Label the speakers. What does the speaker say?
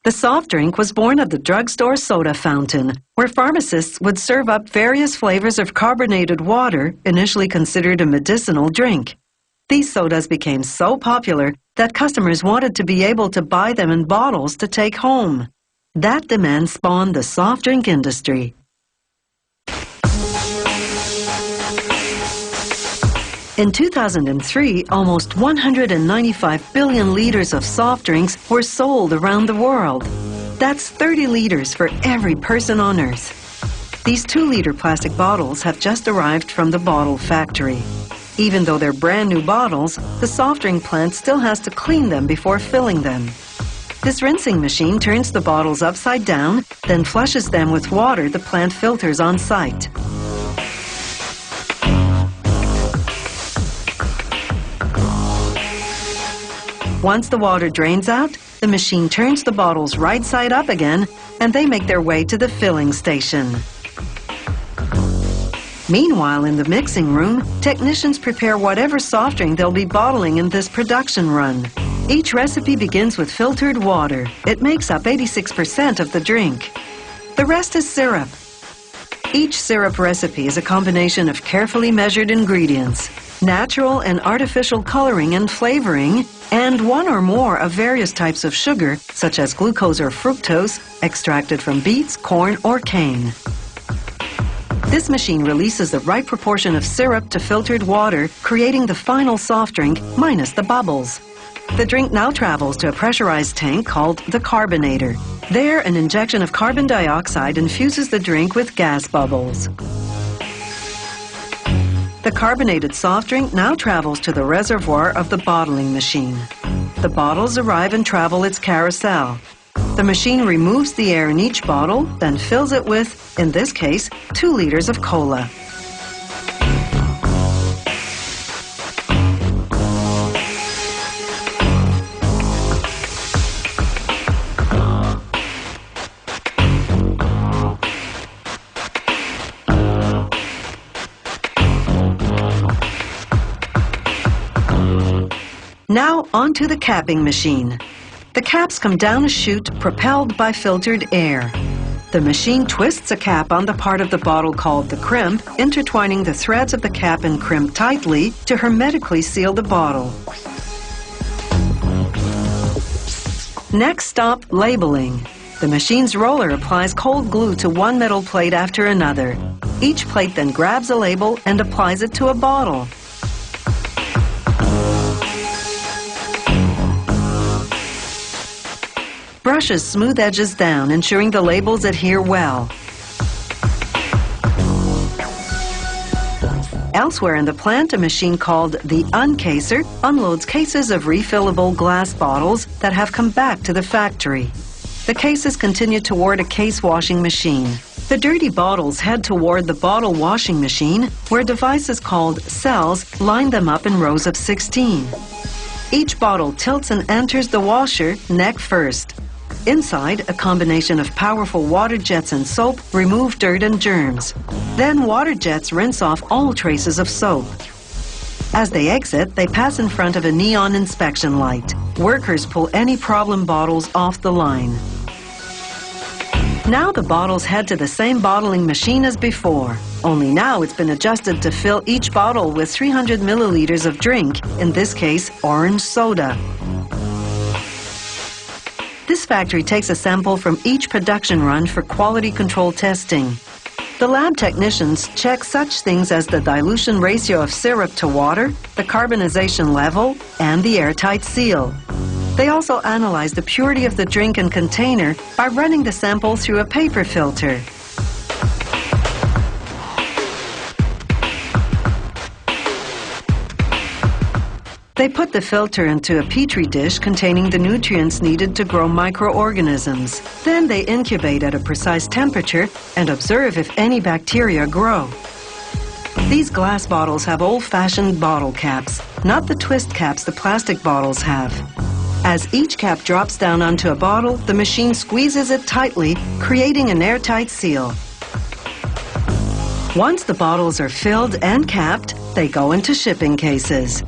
Speaker 1: The soft drink was born of the drugstore soda fountain, where pharmacists would serve up various flavors of carbonated water, initially considered a medicinal drink. These sodas became so popular that customers wanted to be able to buy them in bottles to take home. That demand spawned the soft drink industry. In 2003, almost 195 billion liters of soft drinks were sold around the world. That's 30 liters for every person on Earth. These 2-liter plastic bottles have just arrived from the bottle factory. Even though they're brand new bottles, the soft drink plant still has to clean them before filling them. This rinsing machine turns the bottles upside down, then flushes them with water the plant filters on site. Once the water drains out, the machine turns the bottles right side up again, and they make their way to the filling station. Meanwhile, in the mixing room, technicians prepare whatever soft drink they'll be bottling in this production run. Each recipe begins with filtered water. It makes up 86% of the drink. The rest is syrup. Each syrup recipe is a combination of carefully measured ingredients, natural and artificial coloring and flavoring, and one or more of various types of sugar, such as glucose or fructose, extracted from beets, corn, or cane. This machine releases the right proportion of syrup to filtered water, creating the final soft drink minus the bubbles. The drink now travels to a pressurized tank called the carbonator. There, an injection of carbon dioxide infuses the drink with gas bubbles. The carbonated soft drink now travels to the reservoir of the bottling machine. The bottles arrive and travel its carousel. The machine removes the air in each bottle, then fills it with, in this case, 2 liters of cola. Now onto the capping machine. The caps come down a chute propelled by filtered air. The machine twists a cap on the part of the bottle called the crimp, intertwining the threads of the cap and crimp tightly to hermetically seal the bottle. Next stop, labeling. The machine's roller applies cold glue to one metal plate after another. Each plate then grabs a label and applies it to a bottle. Brushes smooth edges down, ensuring the labels adhere well. Elsewhere in the plant, a machine called the uncaser unloads cases of refillable glass bottles that have come back to the factory. The cases continue toward a case washing machine. The dirty bottles head toward the bottle washing machine, where devices called cells line them up in rows of 16. Each bottle tilts and enters the washer neck first. Inside, a combination of powerful water jets and soap remove dirt and germs. Then water jets rinse off all traces of soap. As they exit, they pass in front of a neon inspection light. Workers pull any problem bottles off the line. Now the bottles head to the same bottling machine as before. Only now it's been adjusted to fill each bottle with 300 milliliters of drink, in this case, orange soda. This factory takes a sample from each production run for quality control testing. The lab technicians check such things as the dilution ratio of syrup to water, the carbonization level, and the airtight seal. They also analyze the purity of the drink and container by running the sample through a paper filter. They put the filter into a petri dish containing the nutrients needed to grow microorganisms. Then they incubate at a precise temperature and observe if any bacteria grow. These glass bottles have old-fashioned bottle caps, not the twist caps the plastic bottles have. As each cap drops down onto a bottle, the machine squeezes it tightly, creating an airtight seal. Once the bottles are filled and capped, they go into shipping cases.